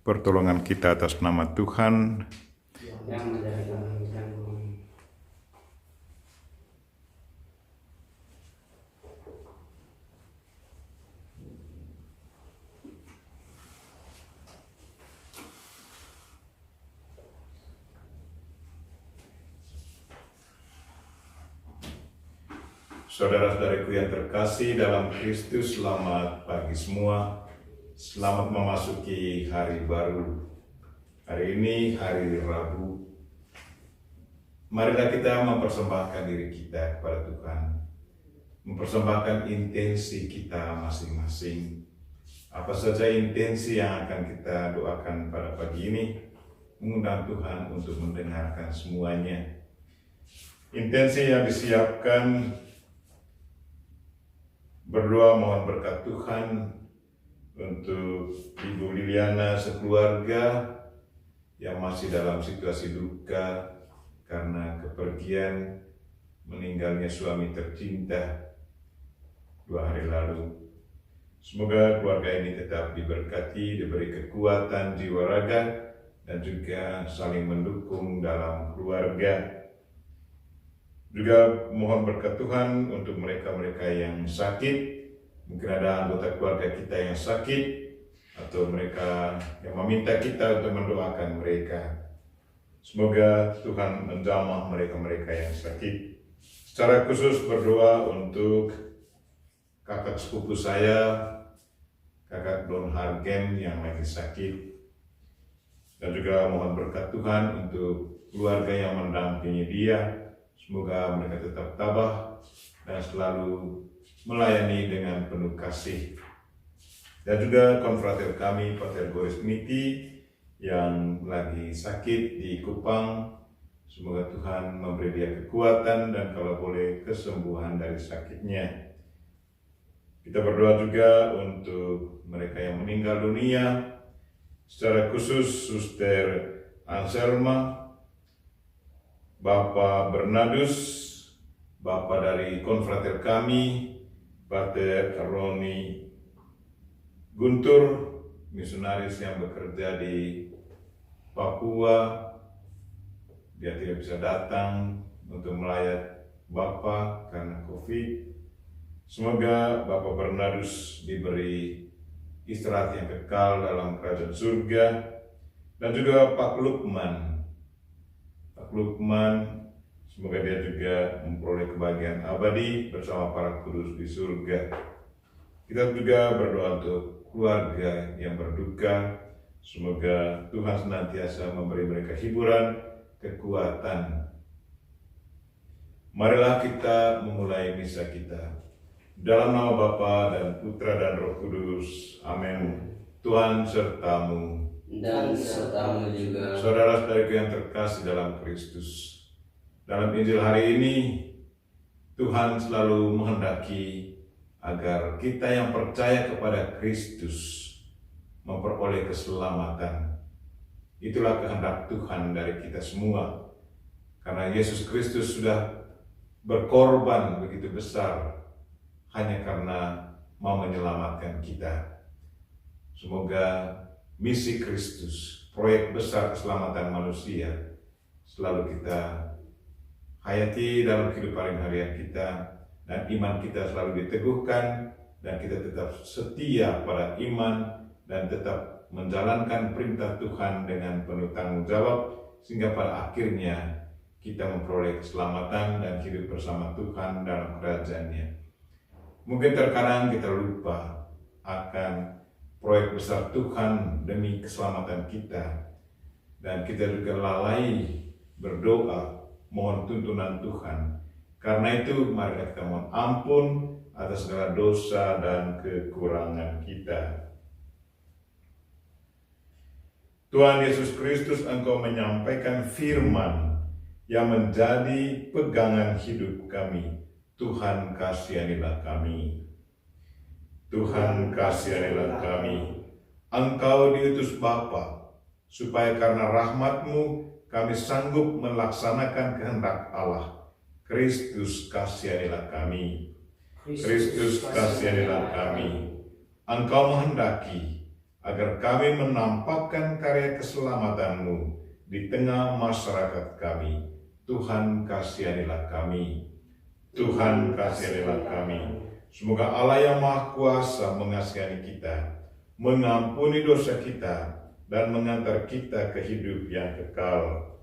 pertolongan kita atas nama Tuhan. Yang menjadi langit dan bumi. Saudara-saudariku yang terkasih dalam Kristus, selamat pagi semua. Selamat memasuki hari baru. Hari ini hari Rabu. Marilah kita mempersembahkan diri kita kepada Tuhan. Mempersembahkan intensi kita masing-masing. Apa saja intensi yang akan kita doakan pada pagi ini, mengundang Tuhan untuk mendengarkan semuanya. Intensi yang disiapkan: berdoa mohon berkat Tuhan untuk Ibu Liliana sekeluarga yang masih dalam situasi duka karena kepergian meninggalnya suami tercinta 2 hari lalu. Semoga keluarga ini tetap diberkati, diberi kekuatan jiwa raga, dan juga saling mendukung dalam keluarga. Juga mohon berkat Tuhan untuk mereka-mereka yang sakit. Mungkin ada anggota keluarga kita yang sakit, atau mereka yang meminta kita untuk mendoakan mereka. Semoga Tuhan menjamah mereka-mereka yang sakit. Secara khusus berdoa untuk kakak sepupu saya, kakak Don Hargen yang lagi sakit. Dan juga mohon berkat Tuhan untuk keluarga yang mendampingi dia. Semoga mereka tetap tabah dan selalu melayani dengan penuh kasih. Dan juga konfrater kami, Pater Boris Miti, yang lagi sakit di Kupang. Semoga Tuhan memberi dia kekuatan dan kalau boleh kesembuhan dari sakitnya. Kita berdoa juga untuk mereka yang meninggal dunia, secara khusus Suster Anselma, Bapak Bernardus, Bapak dari konfrater kami, Pater Roni Guntur, misionaris yang bekerja di Papua. Dia tidak bisa datang untuk melayat Bapak karena COVID. Semoga Bapak Bernardus diberi istirahat yang kekal dalam kerajaan surga. Dan juga Pak Lukman, semoga dia juga memperoleh kebahagiaan abadi bersama para kudus di surga. Kita juga berdoa untuk keluarga yang berduka. Semoga Tuhan senantiasa memberi mereka hiburan, kekuatan. Marilah kita memulai misa kita. Dalam nama Bapa dan Putra dan Roh Kudus. Amin. Tuhan sertamu. Dan sertamu juga. Saudara-saudariku yang terkasih dalam Kristus, dalam Injil hari ini Tuhan selalu menghendaki agar kita yang percaya kepada Kristus memperoleh keselamatan. Itulah kehendak Tuhan dari kita semua, karena Yesus Kristus sudah berkorban begitu besar hanya karena mau menyelamatkan kita. Semoga misi Kristus, proyek besar keselamatan manusia, selalu kita hayati dalam kehidupan harian kita, dan iman kita selalu diteguhkan, dan kita tetap setia pada iman, dan tetap menjalankan perintah Tuhan dengan penuh tanggung jawab, sehingga pada akhirnya kita memperoleh keselamatan dan hidup bersama Tuhan dalam kerajaan-Nya. Mungkin terkadang kita lupa akan proyek besar Tuhan demi keselamatan kita, dan kita juga lalai berdoa mohon tuntunan Tuhan. Karena itu mari kita mohon ampun atas segala dosa dan kekurangan kita. Tuhan Yesus Kristus, Engkau menyampaikan firman yang menjadi pegangan hidup kami. Tuhan kasihanilah kami. Tuhan kasihanilah kami. Engkau diutus Bapa supaya karena rahmat-Mu kami sanggup melaksanakan kehendak Allah. Kristus kasihanilah kami. Kristus kasihanilah kami. Engkau menghendaki agar kami menampakkan karya keselamatan-Mu di tengah masyarakat kami. Tuhan, kasihanilah kami. Tuhan, kasihanilah kami. Semoga Allah yang Maha Kuasa mengasihani kita, mengampuni dosa kita, dan mengantar kita ke hidup yang kekal.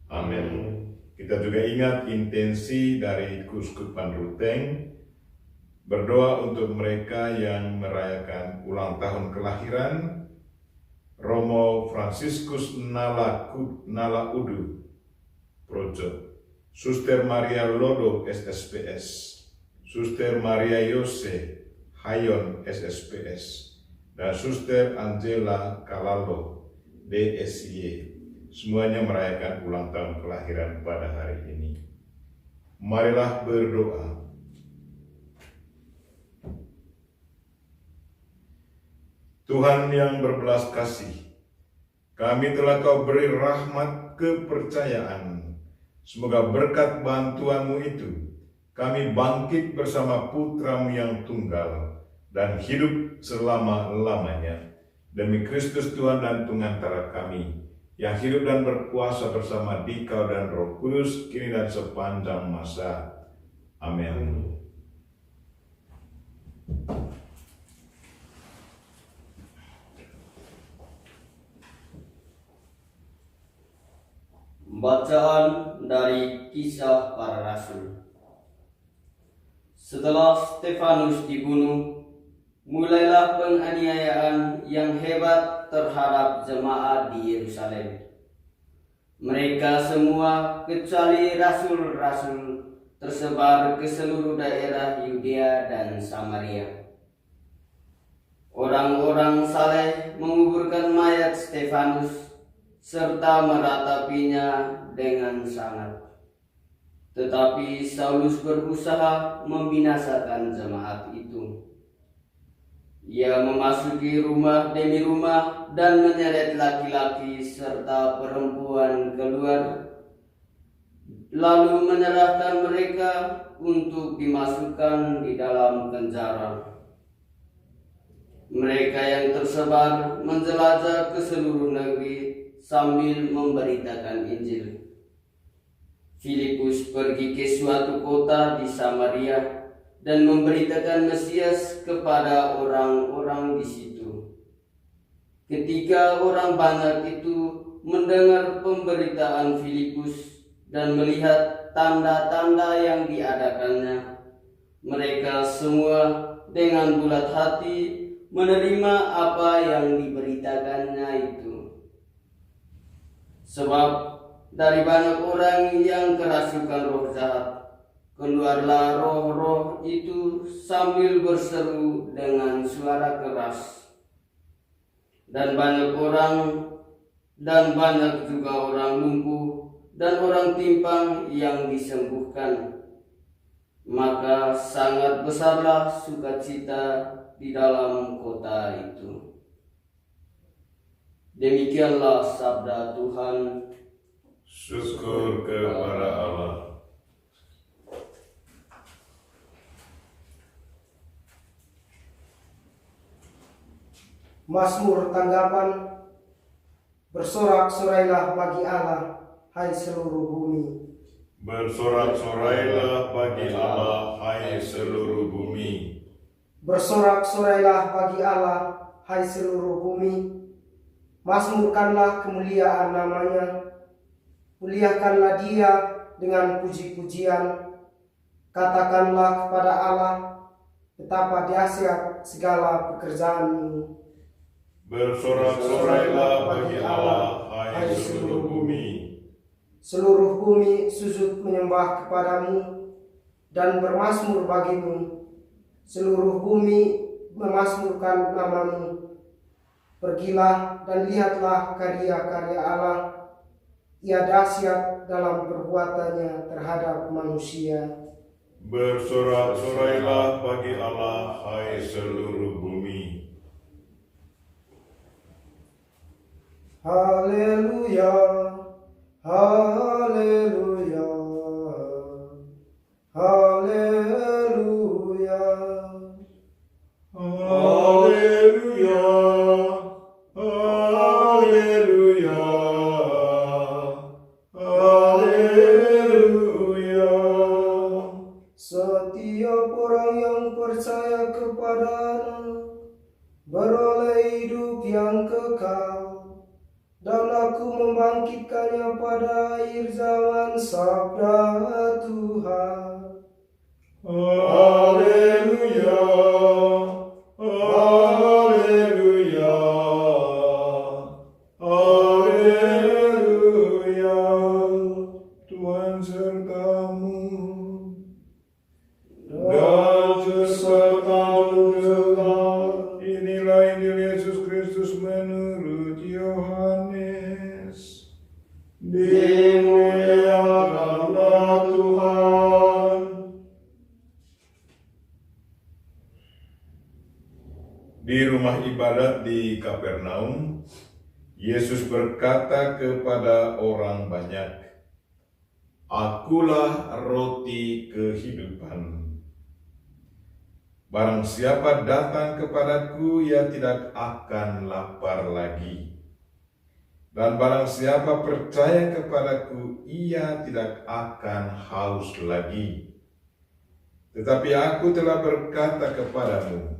Amin. Kita juga ingat intensi dari Keuskupan Ruteng, berdoa untuk mereka yang merayakan ulang tahun kelahiran Romo Fransiskus Nalaudu Projo, Suster Maria Lodo SSPS, Suster Maria Yose Hayon SSPS, dan Suster Angela Kalalo DSY. Semuanya merayakan ulang tahun kelahiran pada hari ini. Marilah berdoa. Tuhan yang berbelas kasih, kami telah Kau beri rahmat kepercayaan. Semoga berkat bantuan-Mu itu, kami bangkit bersama Putra-Mu yang tunggal dan hidup selama-lamanya. Demi Kristus Tuhan dan pengantara kami, yang hidup dan berkuasa bersama Dikau dan Roh Kudus, kini dan sepanjang masa. Amin. Bacaan dari Kisah Para Rasul. Setelah Stefanus dibunuh, mulailah penganiayaan yang hebat terhadap jemaat di Yerusalem. Mereka semua kecuali rasul-rasul tersebar ke seluruh daerah Yudea dan Samaria. Orang-orang saleh menguburkan mayat Stefanus serta meratapinya dengan sangat. Tetapi Saulus berusaha membinasakan jemaat itu. Ia memasuki rumah demi rumah dan menyeret laki-laki serta perempuan keluar, lalu menyerahkan mereka untuk dimasukkan di dalam penjara. Mereka yang tersebar menjelajah ke seluruh negeri sambil memberitakan Injil. Filipus pergi ke suatu kota di Samaria dan memberitakan Mesias kepada orang-orang di situ. Ketika orang banyak itu mendengar pemberitaan Filipus dan melihat tanda-tanda yang diadakannya, mereka semua dengan bulat hati menerima apa yang diberitakannya itu. Sebab dari banyak orang yang kerasukan roh jahat, keluarlah roh-roh itu sambil berseru dengan suara keras. Dan banyak juga orang lumpuh dan orang timpang yang disembuhkan. Maka sangat besarlah sukacita di dalam kota itu. Demikianlah sabda Tuhan. Syukur kepada Allah. Mazmur tanggapan. Bersorak-sorailah bagi Allah, hai seluruh bumi. Bersorak-sorailah bagi Allah, hai seluruh bumi. Bersorak-sorailah bagi Allah, hai seluruh bumi. Mazmurkanlah kemuliaan namanya. Muliakanlah Dia dengan puji-pujian. Katakanlah kepada Allah, betapa dahsyat segala pekerjaan-Mu. Bersorak-sorailah bagi Allah, hai seluruh bumi. Seluruh bumi sujud menyembah kepadamu dan bermazmur bagimu. Seluruh bumi memazmurkan namamu. Pergilah dan lihatlah karya-karya Allah. Ia dahsyat dalam perbuatannya terhadap manusia. Bersorak-sorailah bagi Allah, hai seluruh bumi. Haleluya, haleluya, haleluya, Haleluya, hidup yang kekal, dan aku membangkitkannya pada akhir zaman, sabda Tuhan. Haleluya, haleluya, haleluya. Tuhan sertamu dan sertamu juga. Inilah Injil Yesus Kristus menurut Yohanes. Dimuliakanlah Tuhan. Di rumah ibadat di Kapernaum, Yesus berkata kepada orang banyak, "Akulah roti kehidupan. Barang siapa datang kepadaku, ia tidak akan lapar lagi. Dan barang siapa percaya kepadaku, ia tidak akan haus lagi. Tetapi aku telah berkata kepadamu,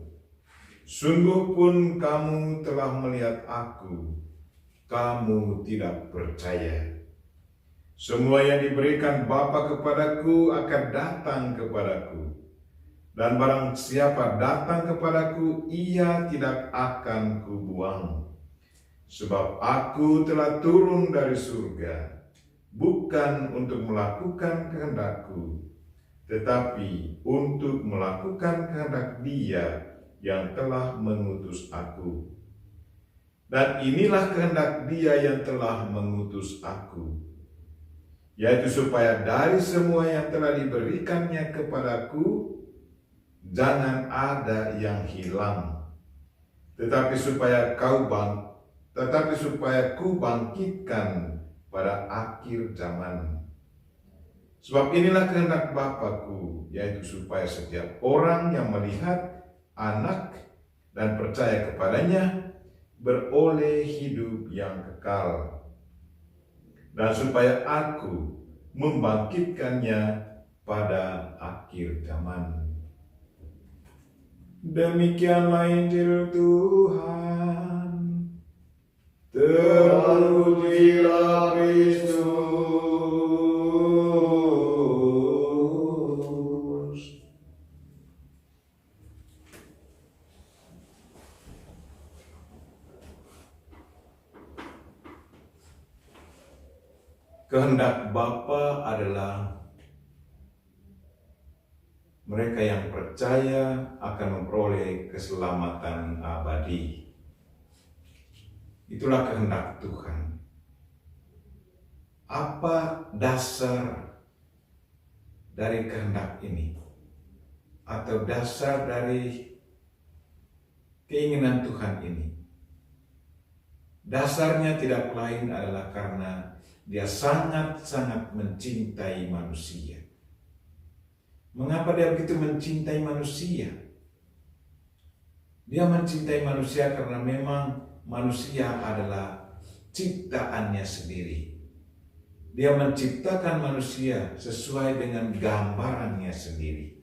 sungguh pun kamu telah melihat aku, kamu tidak percaya. Semua yang diberikan Bapa kepadaku akan datang kepadaku. Dan barang siapa datang kepadaku, ia tidak akan kubuang. Sebab aku telah turun dari surga, bukan untuk melakukan kehendakku, tetapi untuk melakukan kehendak Dia yang telah mengutus aku. Dan inilah kehendak Dia yang telah mengutus aku, yaitu supaya dari semua yang telah diberikannya kepadaku, jangan ada yang hilang, tetapi supaya ku bangkitkan pada akhir zaman. Sebab inilah kehendak Bapa-Ku, yaitu supaya setiap orang yang melihat Anak dan percaya kepadanya beroleh hidup yang kekal, dan supaya Aku membangkitkannya pada akhir zaman." Demikianlah Injil Tuhan. Terpujilah Kristus. Kehendak Bapa adalah mereka yang percaya akan memperoleh keselamatan abadi. Itulah kehendak Tuhan. Apa dasar dari kehendak ini? Atau dasar dari keinginan Tuhan ini? Dasarnya tidak lain adalah karena Dia sangat-sangat mencintai manusia. Mengapa Dia begitu mencintai manusia? Dia mencintai manusia karena memang manusia adalah ciptaannya sendiri. Dia menciptakan manusia sesuai dengan gambarannya sendiri.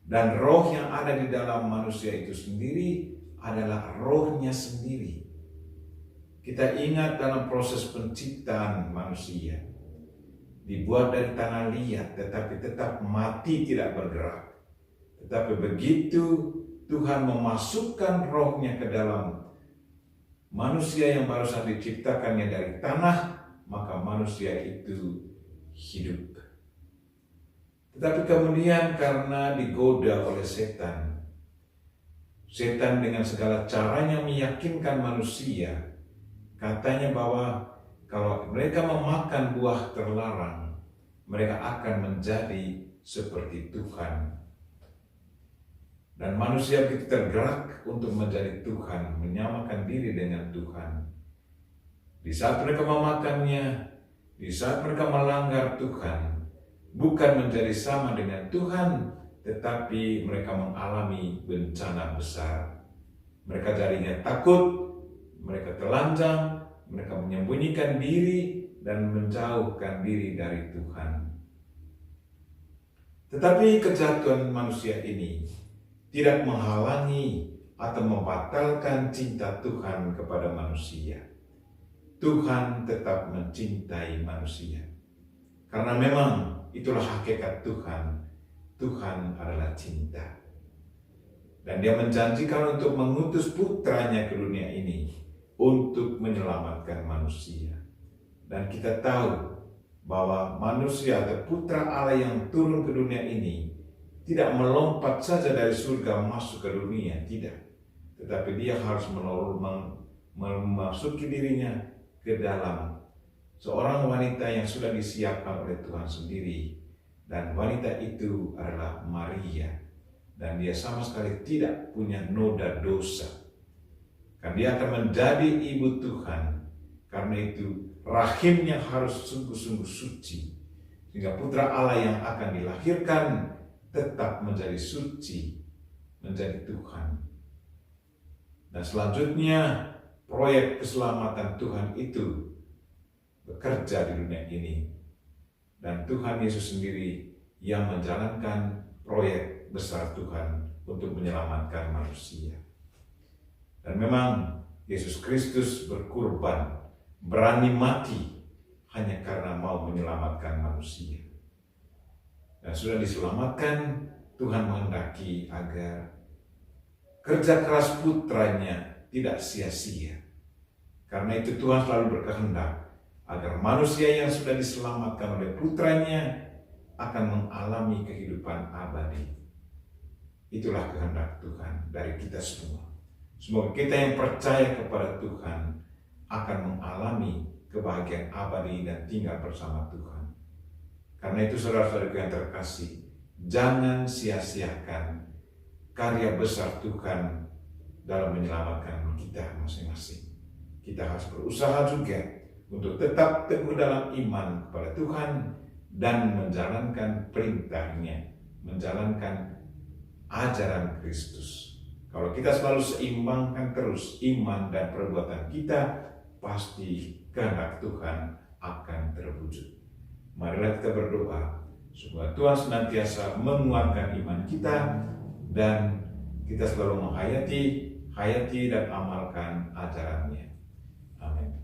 Dan roh yang ada di dalam manusia itu sendiri adalah rohnya sendiri. Kita ingat dalam proses penciptaan manusia, dibuat dari tanah liat tetapi tetap mati, tidak bergerak. Tetapi begitu Tuhan memasukkan rohnya ke dalam manusia yang barusan diciptakannya dari tanah, maka manusia itu hidup. Tetapi kemudian karena digoda oleh setan dengan segala caranya meyakinkan manusia, katanya bahwa kalau mereka memakan buah terlarang, mereka akan menjadi seperti Tuhan. Dan manusia begitu tergerak untuk menjadi Tuhan, menyamakan diri dengan Tuhan. Di saat mereka memakannya, di saat mereka melanggar Tuhan, bukan menjadi sama dengan Tuhan, tetapi mereka mengalami bencana besar. Mereka jadinya takut, mereka telanjang, mereka menyembunyikan diri dan menjauhkan diri dari Tuhan. Tetapi kejatuhan manusia ini tidak menghalangi atau membatalkan cinta Tuhan kepada manusia. Tuhan tetap mencintai manusia. Karena memang itulah hakikat Tuhan. Tuhan adalah cinta. Dan Dia menjanjikan untuk mengutus putranya ke dunia ini untuk menyelamatkan manusia. Dan kita tahu bahwa manusia atau putra Allah yang turun ke dunia ini tidak melompat saja dari surga masuk ke dunia, tidak. Tetapi Dia harus memasuki dirinya ke dalam seorang wanita yang sudah disiapkan oleh Tuhan sendiri. Dan wanita itu adalah Maria. Dan dia sama sekali tidak punya noda dosa. Karena dia akan menjadi ibu Tuhan. Karena itu rahimnya harus sungguh-sungguh suci. Sehingga putra Allah yang akan dilahirkan tetap menjadi suci, menjadi Tuhan. Dan selanjutnya proyek keselamatan Tuhan itu bekerja di dunia ini. Dan Tuhan Yesus sendiri yang menjalankan proyek besar Tuhan untuk menyelamatkan manusia. Dan memang Yesus Kristus berkorban, berani mati hanya karena mau menyelamatkan manusia. Dan sudah diselamatkan, Tuhan menghendaki agar kerja keras putranya tidak sia-sia. Karena itu Tuhan selalu berkehendak agar manusia yang sudah diselamatkan oleh putranya akan mengalami kehidupan abadi. Itulah kehendak Tuhan dari kita semua. Semoga kita yang percaya kepada Tuhan akan mengalami kebahagiaan abadi dan tinggal bersama Tuhan. Karena itu saudara-saudaraku yang terkasih, jangan sia-siakan karya besar Tuhan dalam menyelamatkan kita masing-masing. Kita harus berusaha juga untuk tetap teguh dalam iman kepada Tuhan dan menjalankan perintahnya, menjalankan ajaran Kristus. Kalau kita selalu seimbangkan terus iman dan perbuatan kita, pasti kehendak Tuhan akan terwujud. Marilah kita berdoa supaya Tuhan senantiasa menguatkan iman kita dan kita selalu menghayati dan amalkan ajarannya. Amin.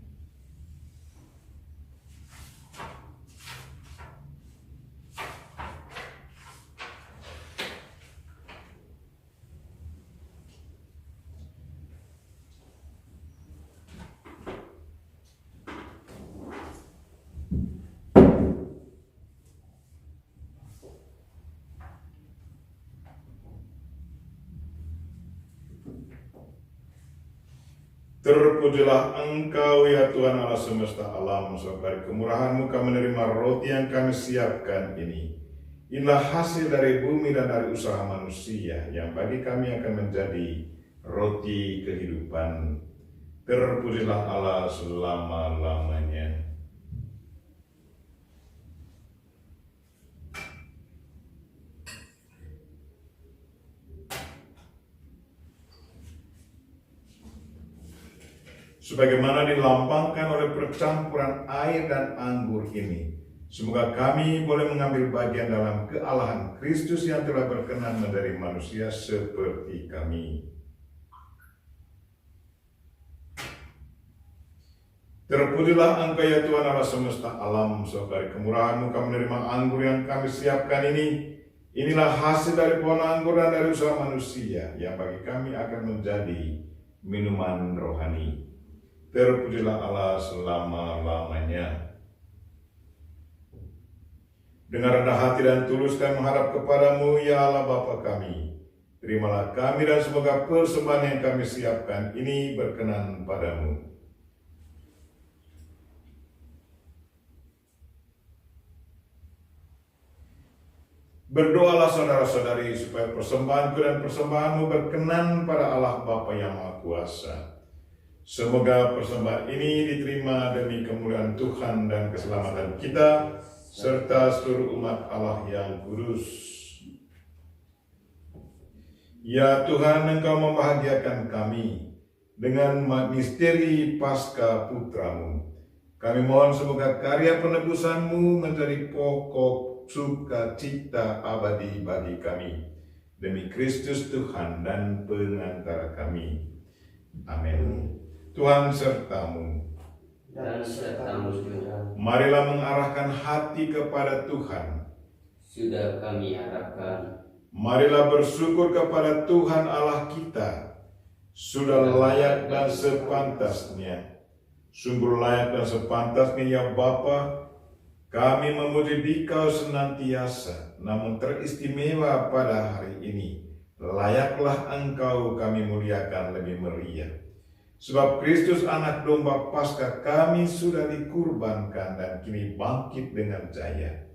Terpujilah Engkau ya Tuhan Allah semesta alam, sebab dari kemurahan-Mu kami menerima roti yang kami siapkan ini. Inilah hasil dari bumi dan dari usaha manusia yang bagi kami akan menjadi roti kehidupan. Terpujilah Allah selama-lamanya. Sebagaimana dilambangkan oleh percampuran air dan anggur ini, semoga kami boleh mengambil bagian dalam kealahan Kristus yang telah berkenan menjadi manusia seperti kami. Terpujilah Engkau ya Tuhan Allah semesta alam, sebab dari kemurahan-Mu kami menerima anggur yang kami siapkan ini. Inilah hasil dari pohon anggur dan dari usaha manusia yang bagi kami akan menjadi minuman rohani. Terpujilah Allah selama-lamanya. Dengan rendah hati dan tulus kami menghadap kepadamu, ya Allah Bapa kami. Terimalah kami dan semoga persembahan yang kami siapkan ini berkenan padamu. Berdoalah saudara-saudari supaya persembahanku dan persembahanmu berkenan pada Allah Bapa yang Maha Kuasa. Semoga persembahan ini diterima demi kemuliaan Tuhan dan keselamatan kita, serta seluruh umat Allah yang kudus. Ya Tuhan, Engkau membahagiakan kami dengan misteri Paskah Putra-Mu. Kami mohon semoga karya penebusan-Mu menjadi pokok sukacita abadi bagi kami. demi Kristus Tuhan dan pengantara kami. Amin. Tuhan sertamu. Dan sertamu juga. Marilah mengarahkan hati kepada Tuhan. Sudah kami arahkan. Marilah bersyukur kepada Tuhan Allah kita. Sudah layak dan sepantasnya. Sungguh layak dan sepantasnya ya Bapa, kami memuji Dikau senantiasa, namun teristimewa pada hari ini. Layaklah Engkau kami muliakan lebih meriah. Sebab Kristus anak domba Paskah kami sudah dikurbankan dan kini bangkit dengan jaya.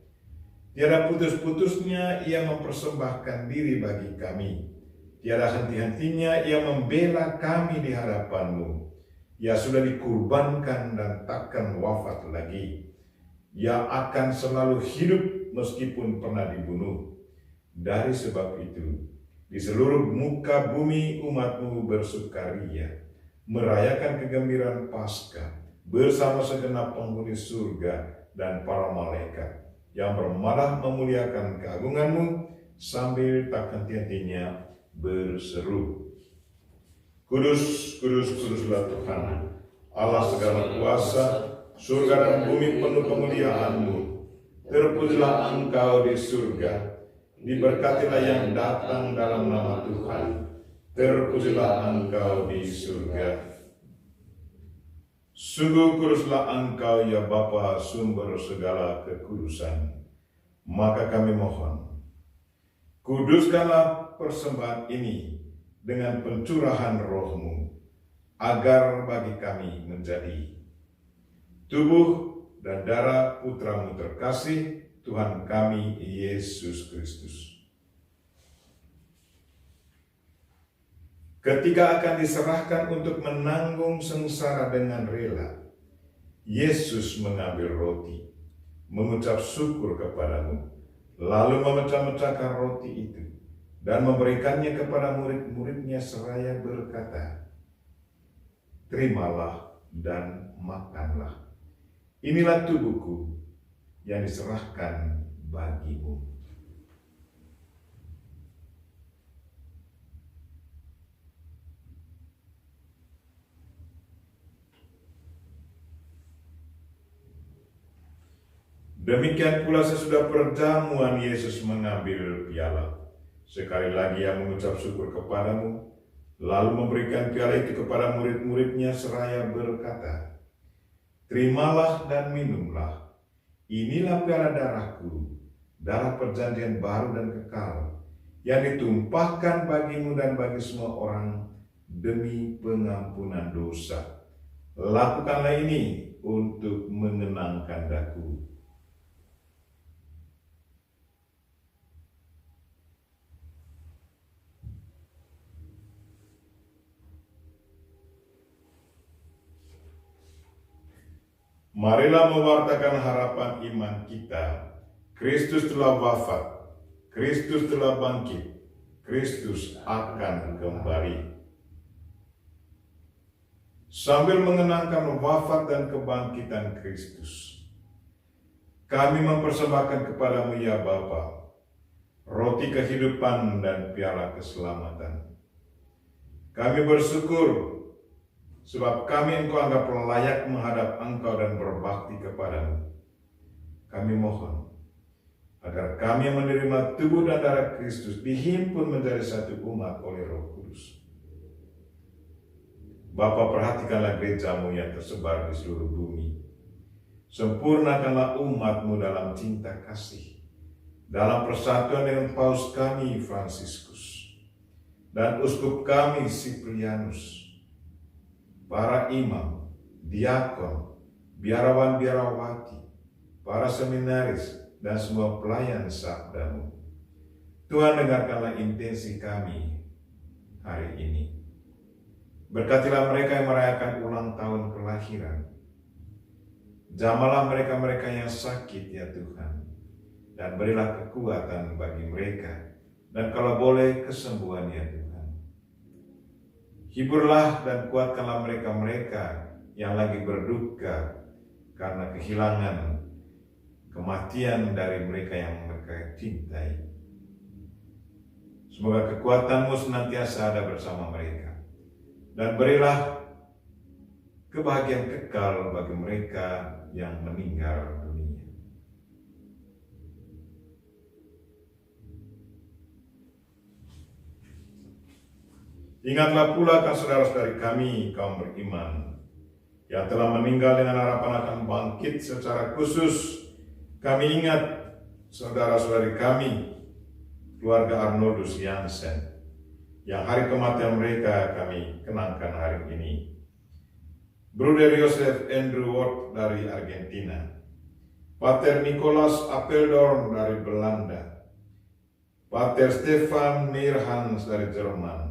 Tiada putus-putusnya ia mempersembahkan diri bagi kami. Tiada henti-hentinya ia membela kami di hadapan-Mu. Ia sudah dikurbankan dan takkan wafat lagi. Ia akan selalu hidup meskipun pernah dibunuh. Dari sebab itu, di seluruh muka bumi umat-Mu bersukaria, merayakan kegembiraan Paskah bersama segenap penghuni surga dan para malaikat yang bermalah memuliakan keagungan-Mu sambil tak henti-hentinya berseru, Kudus, kudus, kuduslah Tuhan, Allah segala kuasa, surga dan bumi penuh kemuliaan-Mu. Terpujilah Engkau di surga, diberkatilah yang datang dalam nama Tuhan. Terpujilah Engkau di surga. Sungguh kuduslah Engkau ya Bapa, sumber segala kekudusan. Maka kami mohon, kuduskanlah persembahan ini dengan pencurahan Roh-Mu, agar bagi kami menjadi tubuh dan darah Putra-Mu terkasih, Tuhan kami Yesus Kristus. Ketika akan diserahkan untuk menanggung sengsara dengan rela, Yesus mengambil roti, mengucap syukur kepada-Mu, lalu memecah-mecahkan roti itu, dan memberikannya kepada murid-muridnya seraya berkata, terimalah dan makanlah. Inilah tubuhku yang diserahkan bagimu. Demikian pula sesudah perjamuan Yesus mengambil piala. Sekali lagi ia mengucap syukur kepadamu, lalu memberikan piala itu kepada murid-muridnya seraya berkata, terimalah dan minumlah, inilah piala darahku, darah perjanjian baru dan kekal, yang ditumpahkan bagimu dan bagi semua orang demi pengampunan dosa. Lakukanlah ini untuk mengenangkan daku. Marilah mewartakan harapan iman kita. Kristus telah wafat, Kristus telah bangkit, Kristus akan kembali. Sambil mengenangkan wafat dan kebangkitan Kristus, kami mempersembahkan kepadamu ya Bapa, roti kehidupan dan piala keselamatan. Kami bersyukur sebab kami Engkau anggap layak menghadap Engkau dan berbakti kepadamu. Kami mohon agar kami yang menerima tubuh dan darah Kristus dihimpun menjadi satu umat oleh Roh Kudus. Bapa, perhatikanlah gereja-Mu yang tersebar di seluruh bumi. Sempurnakanlah umat-Mu dalam cinta kasih, dalam persatuan dengan Paus kami Fransiskus dan Uskup kami Siprianus, para imam, diakon, biarawan-biarawati, para seminaris, dan semua pelayan sabda-Mu. Tuhan, dengarkanlah intensi kami hari ini. Berkatilah mereka yang merayakan ulang tahun kelahiran. Jamalah mereka-mereka yang sakit ya Tuhan, dan berilah kekuatan bagi mereka, dan kalau boleh kesembuhan ya Tuhan. Hiburlah dan kuatkanlah mereka-mereka yang lagi berduka karena kehilangan, kematian dari mereka yang mereka cintai. Semoga kekuatan-Mu senantiasa ada bersama mereka. Dan berilah kebahagiaan kekal bagi mereka yang meninggal dunia. Ingatlah pula akan saudara-saudari kami, kaum beriman, yang telah meninggal dengan harapan akan bangkit. Secara khusus kami ingat saudara-saudari kami, keluarga Arnoldus Jansen, yang hari kematian mereka kami kenangkan hari ini. Bruder Joseph Andrew Ward dari Argentina, Pater Nicholas Apeldoorn dari Belanda, Pater Stefan Meerhans dari Jerman,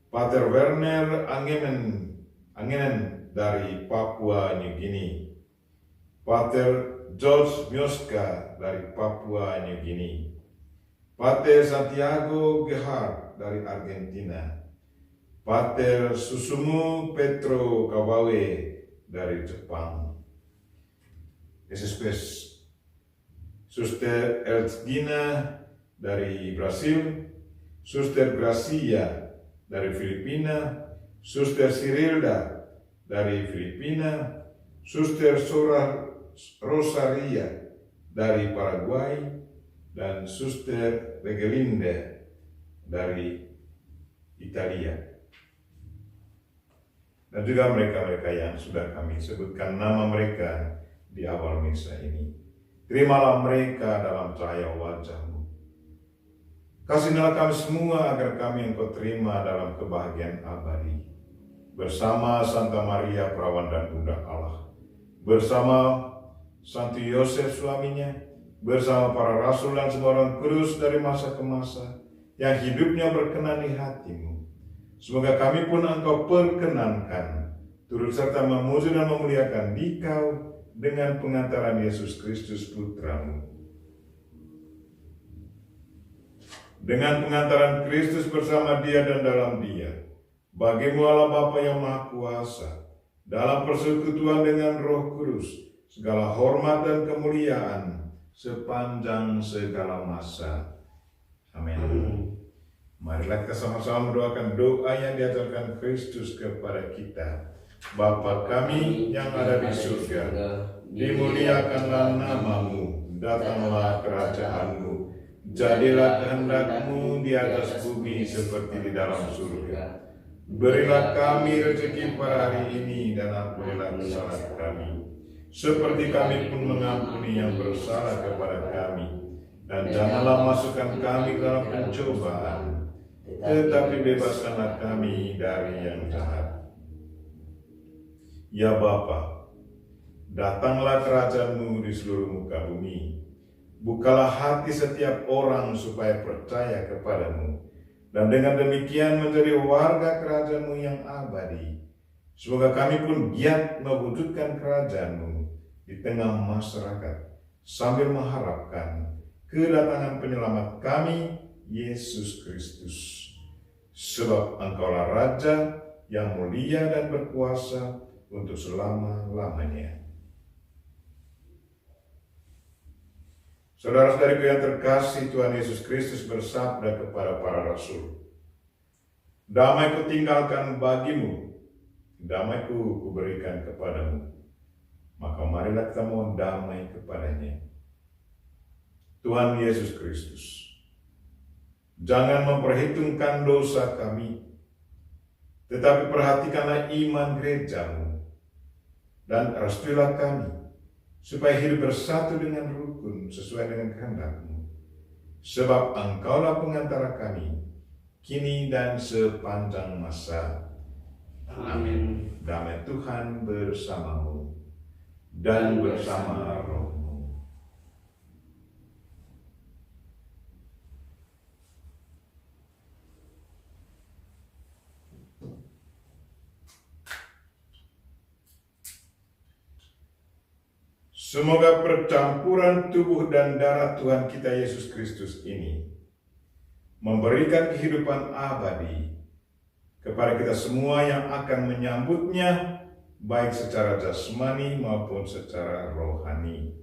Pater Werner Angenen dari Papua New Guinea, Pater George Mioska dari Papua New Guinea, Pater Santiago Gerhard dari Argentina, Pater Susumu Petro Kawawe dari Jepang, SSPS Suster Elgina dari Brasil, Suster Gracia dari Filipina, Suster Cirilda dari Filipina, Suster Rosaria dari Paraguay, dan Suster Regelinde dari Italia. Dan juga mereka-mereka yang sudah kami sebutkan nama mereka di awal misa ini. Terimalah mereka dalam cahaya wajah-Mu. Kasihanilah kami semua agar kami Engkau terima dalam kebahagiaan abadi. Bersama Santa Maria Perawan dan Bunda Allah, bersama Santo Yosef suaminya, bersama para rasul dan semua orang kudus dari masa ke masa, yang hidupnya berkenan di hati-Mu. Semoga kami pun Engkau perkenankan, turut serta memuji dan memuliakan Dikau dengan pengantaran Yesus Kristus Putra-Mu. Dengan pengantaran Kristus bersama Dia dan dalam Dia, bagi-Mu Allah Bapa yang Maha Kuasa, dalam persekutuan dengan Roh Kudus, segala hormat dan kemuliaan sepanjang segala masa. Amin. Marilah kita sama-sama mendoakan doa yang diajarkan Kristus kepada kita. Bapa kami yang ada di surga, dimuliakanlah nama-Mu, datanglah kerajaan-Mu, jadilah kehendak-Mu di atas bumi seperti di dalam surga. Berilah kami rezeki pada hari ini, dan ampunilah kesalahan kami, seperti kami pun mengampuni yang bersalah kepada kami. Dan janganlah masukkan kami dalam pencobaan, tetapi bebaskanlah kami dari yang jahat. Ya Bapa, datanglah kerajaan-Mu di seluruh muka bumi. Bukalah hati setiap orang supaya percaya kepada-Mu, dan dengan demikian menjadi warga kerajaan-Mu yang abadi. Semoga kami pun giat mewujudkan kerajaan-Mu di tengah masyarakat, sambil mengharapkan kedatangan penyelamat kami, Yesus Kristus. Sebab Engkaulah Raja yang mulia dan berkuasa untuk selama-lamanya. Saudara-saudariku yang terkasih, Tuhan Yesus Kristus bersabda kepada para rasul, "Damai kutinggalkan bagimu, damai-Ku kuberikan kepadamu." Maka marilah kita mohon damai kepadanya. Tuhan Yesus Kristus, jangan memperhitungkan dosa kami, tetapi perhatikanlah iman gereja-Mu, dan restuilah kami, supaya hidup bersatu dengan rukun sesuai dengan kehendak-Mu. Sebab Engkaulah pengantara kami, kini dan sepanjang masa. Amin. Damai Tuhan bersamamu, dan bersama roh-Mu. Semoga percampuran tubuh dan darah Tuhan kita Yesus Kristus ini memberikan kehidupan abadi kepada kita semua yang akan menyambutnya, baik secara jasmani maupun secara rohani.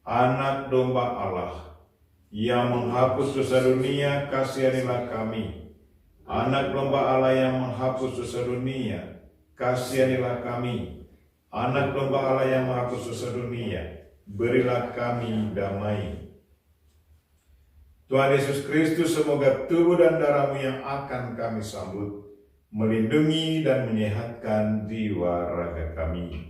Anak domba Allah yang menghapus dosa dunia, kasihanilah kami. Anak domba Allah yang menghapus dosa dunia, kasihanilah kami. Anak domba Allah yang menghapus dosa dunia, berilah kami damai. Tuhan Yesus Kristus, semoga tubuh dan darah-Mu yang akan kami sambut melindungi dan menyehatkan jiwa raga kami.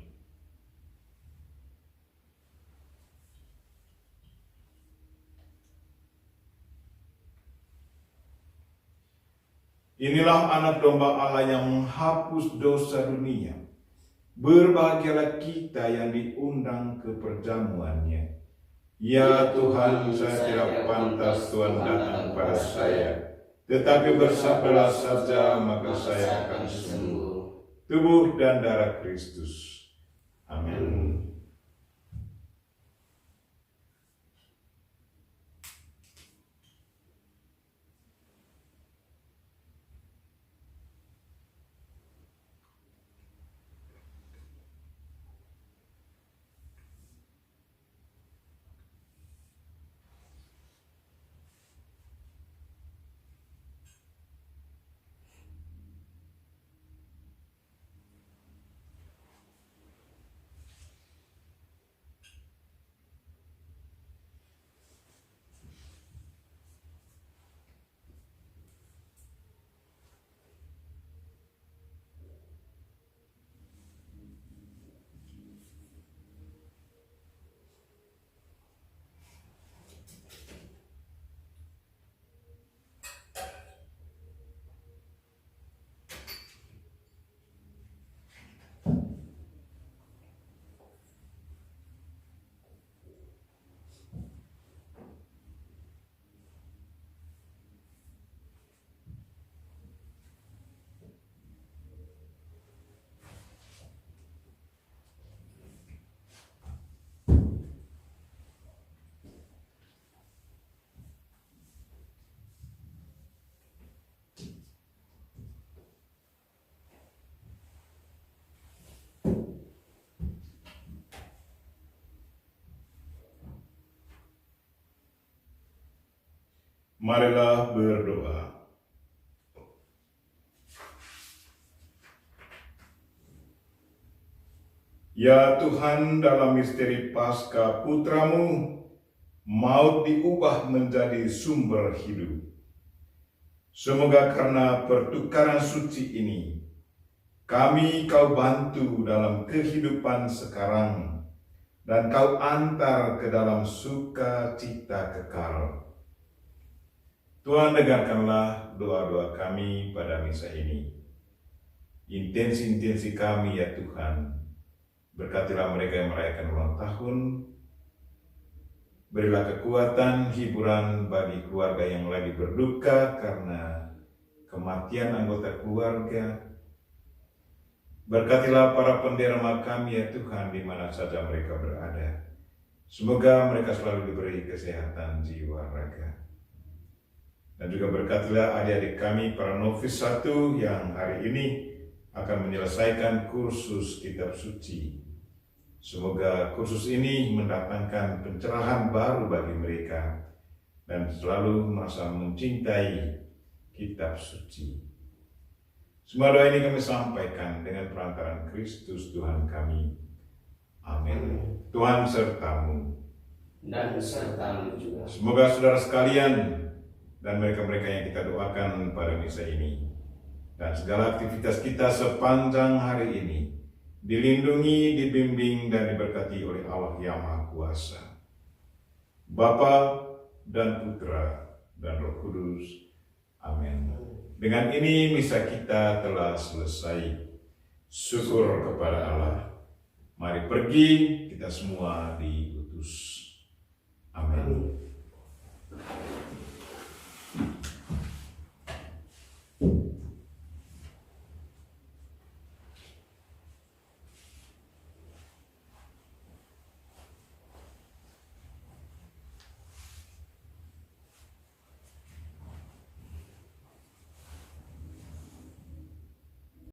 Inilah anak domba Allah yang menghapus dosa dunia. Berbahagialah kita yang diundang ke perjamuannya. Ya Tuhan, saya tidak pantas Tuhan datang pada saya, tetapi bersabdalah saja maka saya akan sembuh. Tubuh dan darah Kristus. Amin. Marilah berdoa. Ya Tuhan, dalam misteri Paskah Putra-Mu, maut diubah menjadi sumber hidup. Semoga karena pertukaran suci ini, kami Kau bantu dalam kehidupan sekarang, dan Kau antar ke dalam sukacita kekal. Tuhan, dengarkanlah doa-doa kami pada misa ini. Intensi-intensi kami ya Tuhan, berkatilah mereka yang merayakan ulang tahun, berilah kekuatan, hiburan bagi keluarga yang lagi berduka karena kematian anggota keluarga. Berkatilah para penderma kami ya Tuhan di mana saja mereka berada. Semoga mereka selalu diberi kesehatan jiwa raga. Dan juga berkatilah adik-adik kami para novis 1 yang hari ini akan menyelesaikan kursus kitab suci. Semoga kursus ini mendatangkan pencerahan baru bagi mereka dan selalu merasa mencintai kitab suci. Semua doa ini kami sampaikan dengan perantaraan Kristus Tuhan kami. Amin. Tuhan sertamu. Dan sertamu juga. Semoga saudara sekalian dan mereka-mereka yang kita doakan pada misa ini dan segala aktivitas kita sepanjang hari ini dilindungi, dibimbing, dan diberkati oleh Allah yang Maha Kuasa, Bapa dan Putra dan Roh Kudus. Amin. Dengan ini misa kita telah selesai. Syukur kepada Allah. Mari pergi, kita semua diutus. Amin.